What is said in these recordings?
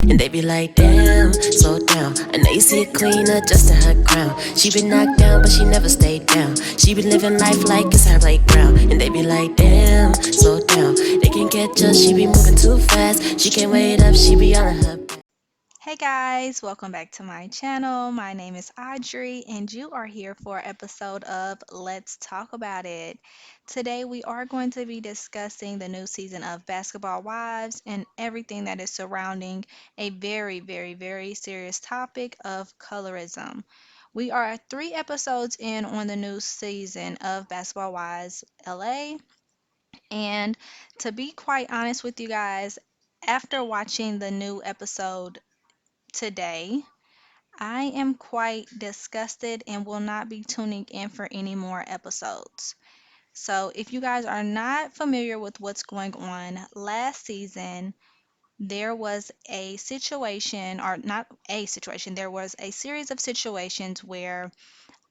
and they be like, damn, slow down. I know you see a queen adjusting her crown. She been knocked down, but she never stayed down. She be living life like it's her playground, and they be like, damn, slow down. They can't catch us, she be moving too fast. She can't wait up, she be on her. Hey guys, welcome back to my channel. My name is Audrey, and you are here for an episode of Let's Talk About It. Today, we are going to be discussing the new season of Basketball Wives and everything that is surrounding a very serious topic of colorism. We are 3 episodes in on the new season of Basketball Wives LA, and to be quite honest with you guys, after watching the new episode today, I am quite disgusted and will not be tuning in for any more episodes. So, if you guys are not familiar with what's going on, last season there was a situation, or not a situation, there was a series of situations where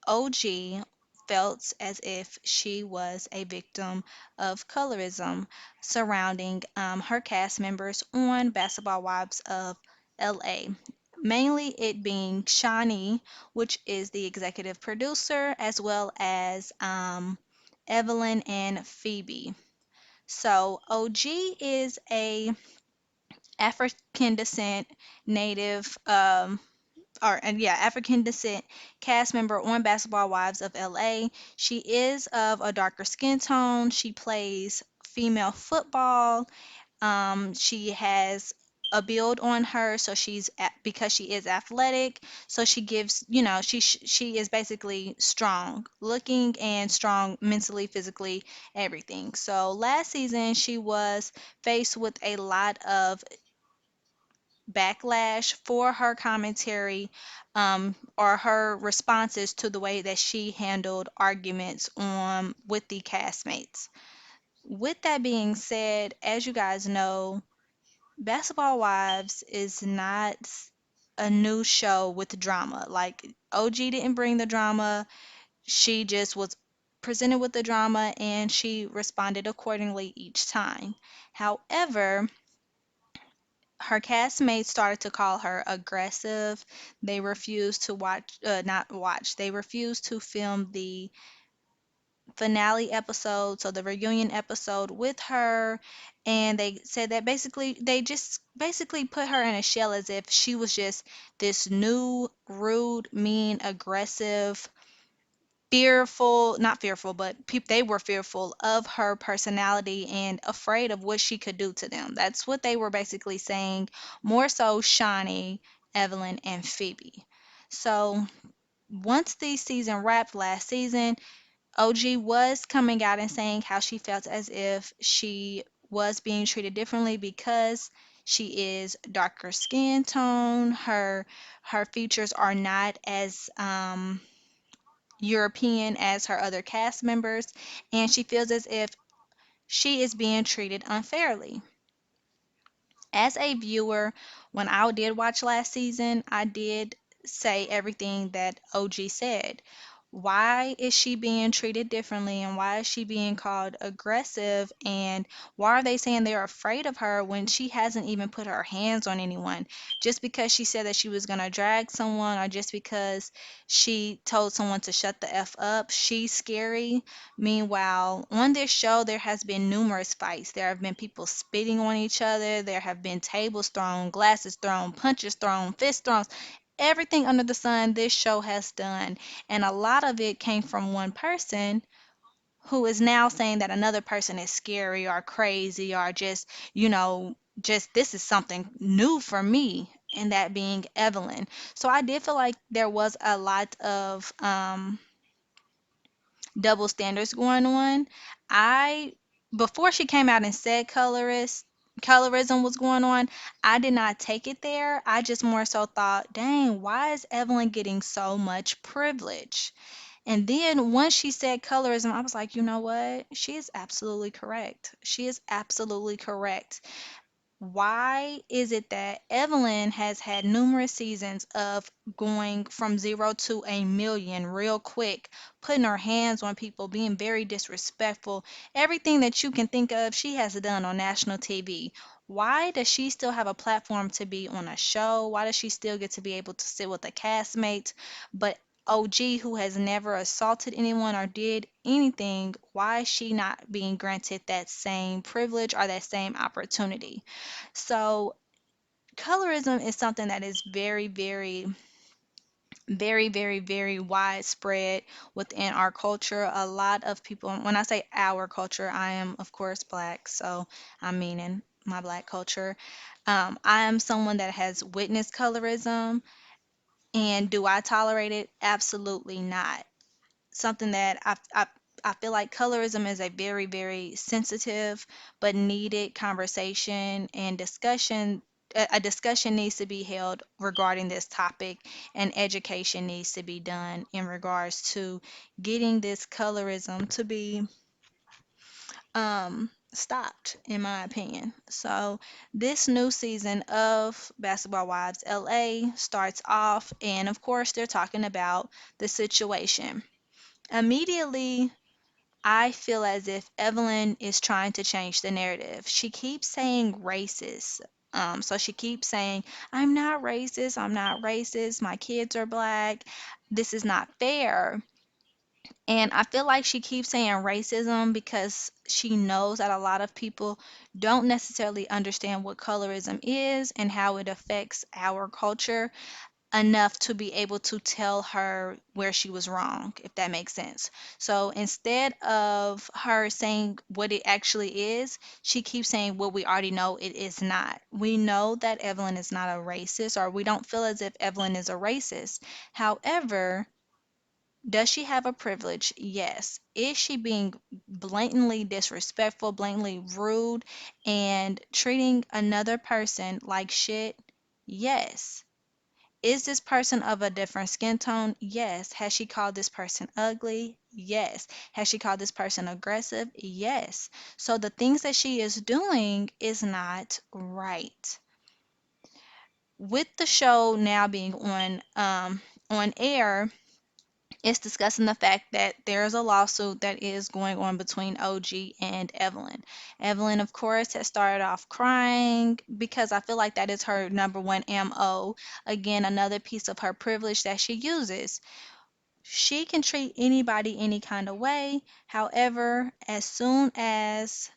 OG felt as if she was a victim of colorism surrounding her cast members on Basketball Wives of LA. Mainly it being Shawnee, which is the executive producer, as well as Evelyn and Phoebe. So OG is a African descent native African descent cast member on Basketball Wives of LA. She is of a darker skin tone. She plays female football. She has a build on her, so because she is athletic, so she gives, she is basically strong looking and strong mentally, physically, everything. So last season she was faced with a lot of backlash for her commentary, or her responses to the way that she handled arguments on with the castmates. With that being said, as you guys know, Basketball Wives is not a new show with drama. Like, OG didn't bring the drama. She just was presented with the drama and she responded accordingly each time. However, her castmates started to call her aggressive. They refused to not watch. They refused to film the finale episode, so the reunion episode with her, and they said that basically they just basically put her in a shell as if she was just this new, rude, mean, aggressive, fearful, not fearful, but they were fearful of her personality and afraid of what she could do to them. That's what they were basically saying, more so Shawnee, Evelyn, and Phoebe. So once the season wrapped last season, OG was coming out and saying how she felt as if she was being treated differently because she is darker skin tone. Her features are not as European as her other cast members, and she feels as if she is being treated unfairly. As a viewer, when I did watch last season, I did say everything that OG said. Why is she being treated differently, and why is she being called aggressive, and why are they saying they're afraid of her when she hasn't even put her hands on anyone? Just because she said that she was going to drag someone, or just because she told someone to shut the F up, she's scary. Meanwhile, on this show, there has been numerous fights. There have been people spitting on each other. There have been tables thrown, glasses thrown, punches thrown, fists thrown. Everything under the sun this show has done. And a lot of it came from one person who is now saying that another person is scary or crazy or just, just this is something new for me. And that being Evelyn. So I did feel like there was a lot of double standards going on. I Before she came out and said colorism was going on, I did not take it there. I just more so thought, dang, why is Evelyn getting so much privilege? And then once she said colorism, I was like, you know what? She is absolutely correct. She is absolutely correct. Why is it that Evelyn has had numerous seasons of going from 0 to 1 million real quick, putting her hands on people, being very disrespectful? Everything that you can think of, she has done on national TV. Why does she still have a platform to be on a show? Why does she still get to be able to sit with the castmates? But OG, who has never assaulted anyone or did anything, why is she not being granted that same privilege or that same opportunity? So, colorism is something that is very, very, very, very, very widespread within our culture. A lot of people, when I say our culture, I am, of course, black, so I'm meaning my black culture. I am someone that has witnessed colorism, and do I tolerate it? Absolutely not. Something that I feel like colorism is a very, very sensitive but needed conversation and discussion. A discussion needs to be held regarding this topic, and education needs to be done in regards to getting this colorism to be stopped, in my opinion. So, this new season of Basketball Wives LA starts off, and of course, they're talking about the situation. Immediately, I feel as if Evelyn is trying to change the narrative. She keeps saying racist. So she keeps saying, I'm not racist. I'm not racist. My kids are black. This is not fair. And I feel like she keeps saying racism because she knows that a lot of people don't necessarily understand what colorism is and how it affects our culture enough to be able to tell her where she was wrong, if that makes sense. So instead of her saying what it actually is, she keeps saying what we already know it is not. We know that Evelyn is not a racist, or we don't feel as if Evelyn is a racist. However, does she have a privilege? Yes. Is she being blatantly disrespectful, blatantly rude, and treating another person like shit? Yes. Is this person of a different skin tone? Yes. Has she called this person ugly? Yes. Has she called this person aggressive? Yes. So the things that she is doing is not right. With the show now being on air, it's discussing the fact that there's a lawsuit that is going on between OG and Evelyn. Evelyn, of course, has started off crying because I feel like that is her number one MO. Again, another piece of her privilege that she uses. She can treat anybody any kind of way. However, as soon as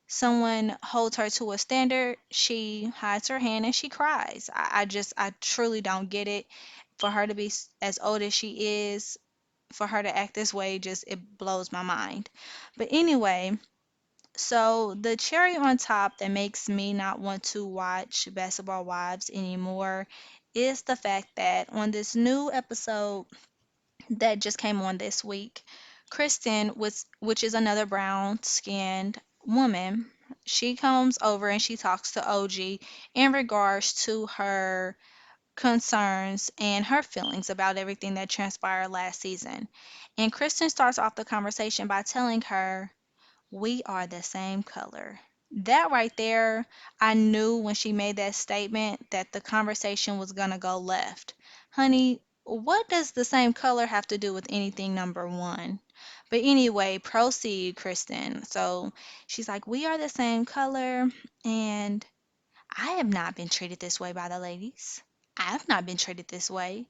someone holds her to a standard, she hides her hand and she cries. I truly don't get it. For her to be as old as she is, for her to act this way, just it blows my mind. But anyway, so the cherry on top that makes me not want to watch Basketball Wives anymore is the fact that on this new episode that just came on this week, Kristen, which is another brown skinned woman, she comes over and she talks to OG in regards to her concerns and her feelings about everything that transpired last season. And Kristen starts off the conversation by telling her, we are the same color. That right there, I knew when she made that statement that the conversation was going to go left. Honey, what does the same color have to do with anything, number one? But anyway, proceed, Kristen. So she's like, we are the same color, and I have not been treated this way by the ladies. I've not been treated this way.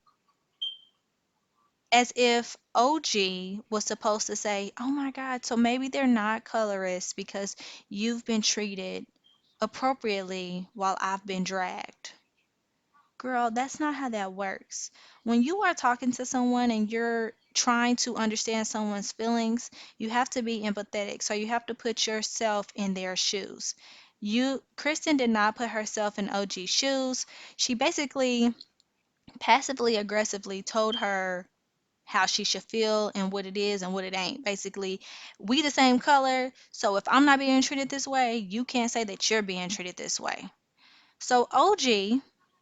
As if OG was supposed to say, oh my God, so maybe they're not colorists because you've been treated appropriately while I've been dragged. Girl, that's not how that works. When you are talking to someone and you're trying to understand someone's feelings, you have to be empathetic. So you have to put yourself in their shoes. Kristen did not put herself in OG's shoes. She basically passively aggressively told her how she should feel and what it is and what it ain't. Basically, we the same color, so if I'm not being treated this way, you can't say that you're being treated this way. So OG,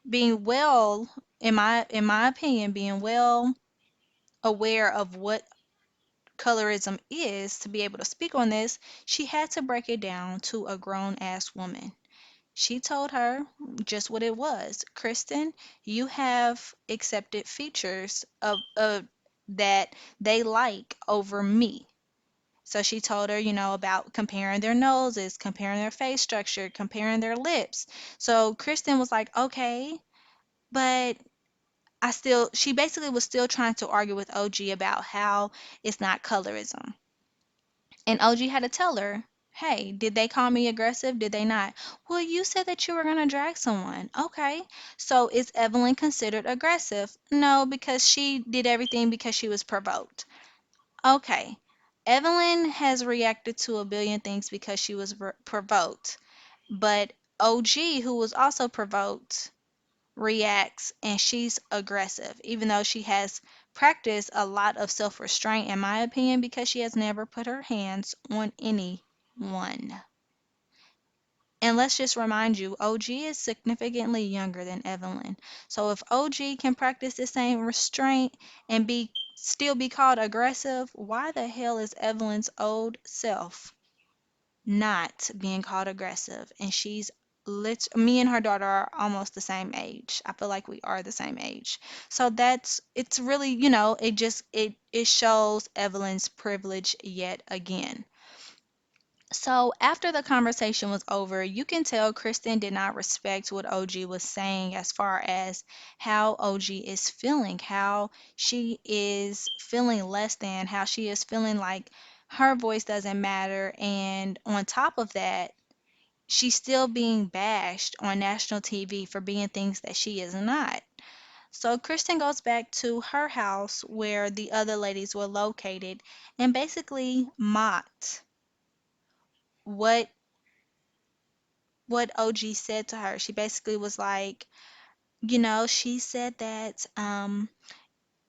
being well, in my opinion, being well aware of what colorism is to be able to speak on this, she had to break it down to a grown ass woman. She told her just what it was. Kristen, you have accepted features of that they like over me. So she told her, about comparing their noses, comparing their face structure, comparing their lips. So Kristen was like, okay, but she basically was still trying to argue with OG about how it's not colorism. And OG had to tell her, hey, did they call me aggressive? Did they not? Well, you said that you were going to drag someone. Okay. So is Evelyn considered aggressive? No, because she did everything because she was provoked. Okay. Evelyn has reacted to a billion things because she was provoked. But OG, who was also provoked, reacts and she's aggressive, even though she has practiced a lot of self restraint, in my opinion, because she has never put her hands on anyone. And let's just remind you, OG is significantly younger than Evelyn. So if OG can practice the same restraint and be called aggressive, why the hell is Evelyn's old self not being called aggressive? And me and her daughter are almost the same age. I feel like we are the same age. So it's really, it shows Evelyn's privilege yet again. So after the conversation was over, you can tell Kristen did not respect what OG was saying as far as how OG is feeling, how she is feeling less than, how she is feeling like her voice doesn't matter. And on top of that, she's still being bashed on national TV for being things that she is not. So Kristen goes back to her house where the other ladies were located and basically mocked what OG said to her. She basically was like, she said that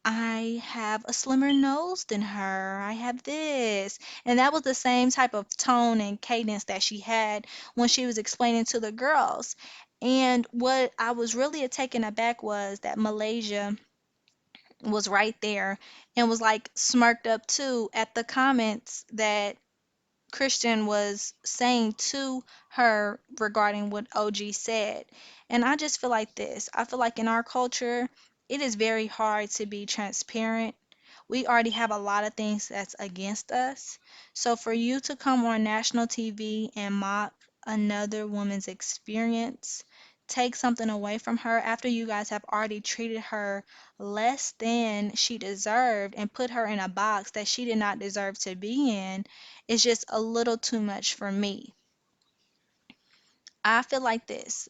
I have a slimmer nose than her. I have this. And that was the same type of tone and cadence that she had when she was explaining to the girls. And what I was really taken aback was that Malaysia was right there and was like smirked up too at the comments that Christian was saying to her regarding what OG said. And I just feel like this. I feel like in our culture, it is very hard to be transparent. We already have a lot of things that's against us. So for you to come on national TV and mock another woman's experience, take something away from her after you guys have already treated her less than she deserved and put her in a box that she did not deserve to be in, is just a little too much for me. I feel like this.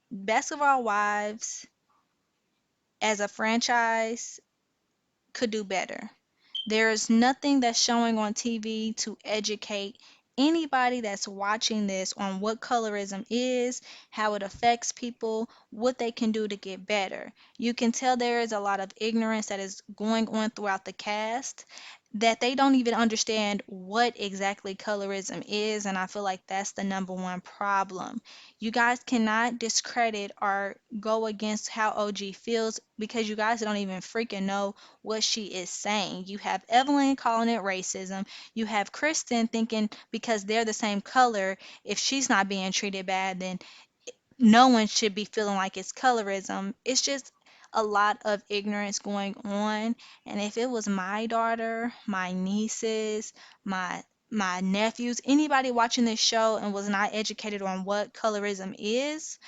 Basketball Wives as a franchise could do better. There is nothing that's showing on TV to educate anybody that's watching this on what colorism is, how it affects people, what they can do to get better. You can tell there is a lot of ignorance that is going on throughout the cast, that they don't even understand what exactly colorism is, and I feel like that's the number one problem. You guys cannot discredit or go against how OG feels because you guys don't even freaking know what she is saying. You have Evelyn calling it racism. You have Kristen thinking because they're the same color, if she's not being treated bad, then no one should be feeling like it's colorism. It's just a lot of ignorance going on. And if it was my daughter, my nieces, my nephews, anybody watching this show and was not educated on what colorism is,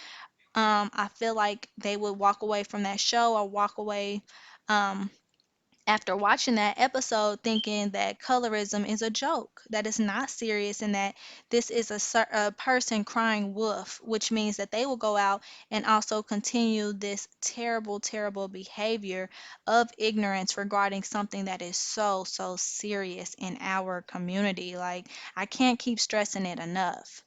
I feel like they would walk away from that show or walk away um, after watching that episode thinking that colorism is a joke, that it's not serious, and that this is a person crying wolf, which means that they will go out and also continue this terrible, terrible behavior of ignorance regarding something that is so, so serious in our community. Like, I can't keep stressing it enough.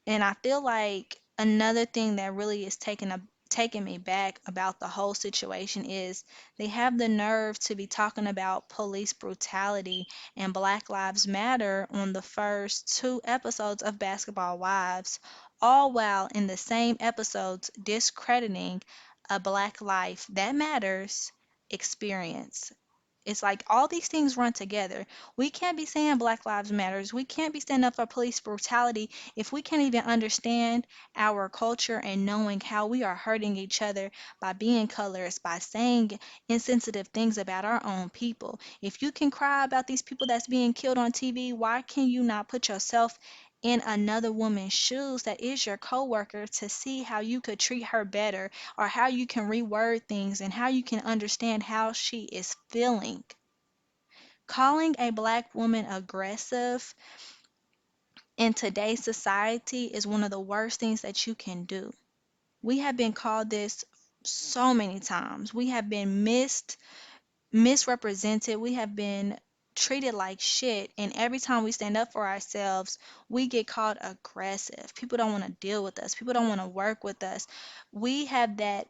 And I feel like another thing that really is taking me back about the whole situation is they have the nerve to be talking about police brutality and Black Lives Matter on the first two episodes of Basketball Wives, all while in the same episodes discrediting a Black life that matters experience. It's like all these things run together. We can't be saying Black Lives Matters. We can't be standing up for police brutality if we can't even understand our culture and knowing how we are hurting each other by being colors, by saying insensitive things about our own people. If you can cry about these people that's being killed on TV, why can you not put yourself in another woman's shoes that is your coworker to see how you could treat her better or how you can reword things and how you can understand how she is feeling? Calling a black woman aggressive in today's society is one of the worst things that you can do. We have been called this so many times. We have been misrepresented. We have been treated like shit. And every time we stand up for ourselves, we get called aggressive. People don't want to deal with us. People don't want to work with us. We have that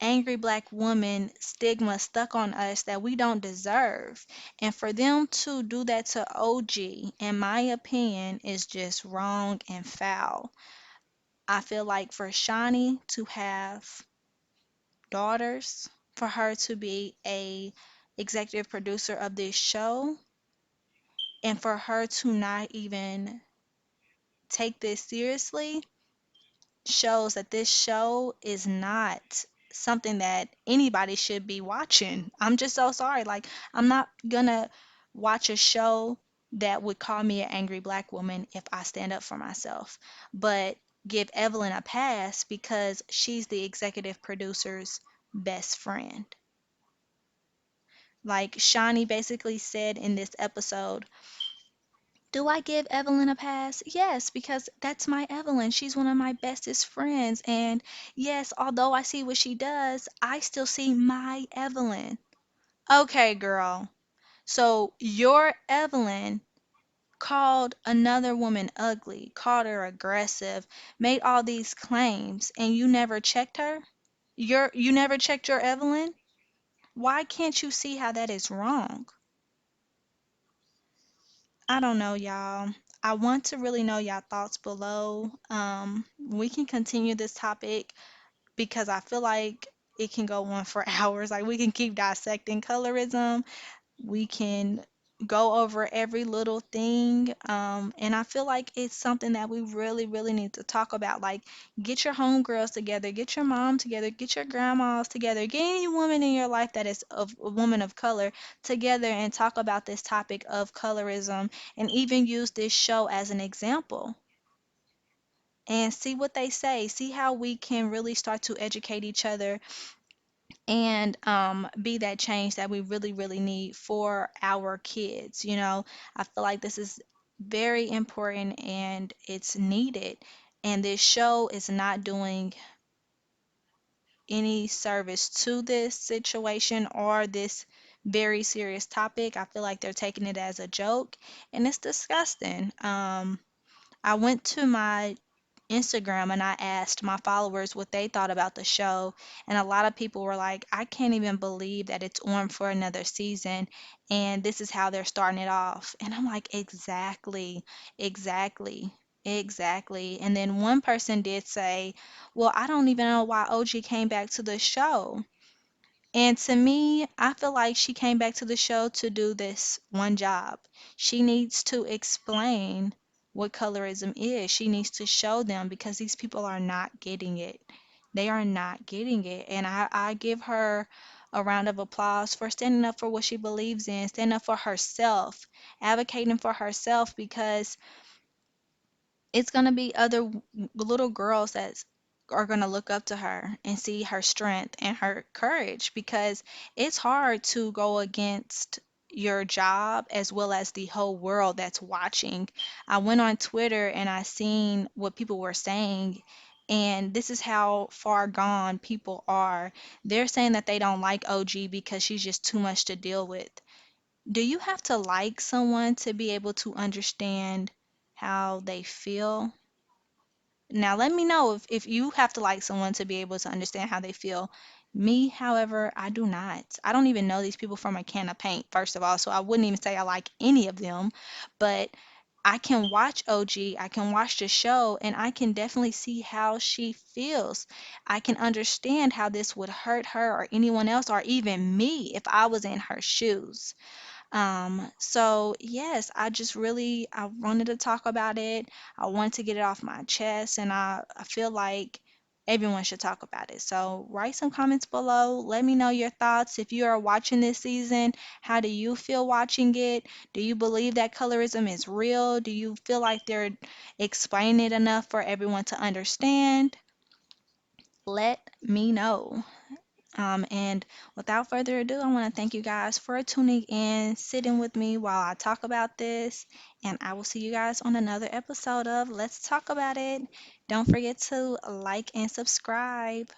angry black woman stigma stuck on us that we don't deserve. And for them to do that to OG, in my opinion, is just wrong and foul. I feel like for Shawnee to have daughters, for her to be a executive producer of this show, and for her to not even take this seriously shows that this show is not something that anybody should be watching. I'm just so sorry. Like, I'm not gonna watch a show that would call me an angry black woman if I stand up for myself. But give Evelyn a pass because she's the executive producer's best friend. Like Shawnee basically said in this episode, do I give Evelyn a pass? Yes, because that's my Evelyn. She's one of my bestest friends. And yes, although I see what she does, I still see my Evelyn. Okay, girl. So your Evelyn called another woman ugly, called her aggressive, made all these claims, and you never checked her? You never checked your Evelyn? Why can't you see how that is wrong? I don't know, y'all. I want to really know y'all thoughts below. We can continue this topic because I feel like it can go on for hours. Like we can keep dissecting colorism. We can go over every little thing. And I feel like it's something that we really, really need to talk about. Like, get your homegirls together, get your mom together, get your grandmas together, get any woman in your life that is of a woman of color together and talk about this topic of colorism and even use this show as an example and see what they say. See how we can really start to educate each other and be that change that we really, really need for our kids. I feel like this is very important and it's needed. And this show is not doing any service to this situation or this very serious topic. I feel like they're taking it as a joke and it's disgusting. I went to my Instagram and I asked my followers what they thought about the show, and a lot of people were like, I can't even believe that it's on for another season, and this is how they're starting it off. And I'm like, exactly, exactly, exactly. And then one person did say, well, I don't even know why OG came back to the show. And to me, I feel like she came back to the show to do this one job. She needs to explain what colorism is. She needs to show them because these people are not getting it. They are not getting it. And I give her a round of applause for standing up for what she believes in, standing up for herself, advocating for herself because it's going to be other little girls that are going to look up to her and see her strength and her courage because it's hard to go against your job as well as the whole world that's watching. I went on Twitter and I seen what people were saying, and this is how far gone people are. They're saying that they don't like OG because she's just too much to deal with. Do you have to like someone to be able to understand how they feel? Now, let me know if you have to like someone to be able to understand how they feel. Me, however, I do not. I don't even know these people from a can of paint, first of all, so I wouldn't even say I like any of them. But I can watch OG, I can watch the show, and I can definitely see how she feels. I can understand how this would hurt her or anyone else, or even me if I was in her shoes. So yes, I wanted to talk about it. I wanted to get it off my chest, and I feel like everyone should talk about it. So write some comments below. Let me know your thoughts. If you are watching this season, how do you feel watching it? Do you believe that colorism is real? Do you feel like they're explaining it enough for everyone to understand? Let me know. And without further ado, I want to thank you guys for tuning in, sitting with me while I talk about this. And I will see you guys on another episode of Let's Talk About It. Don't forget to like and subscribe.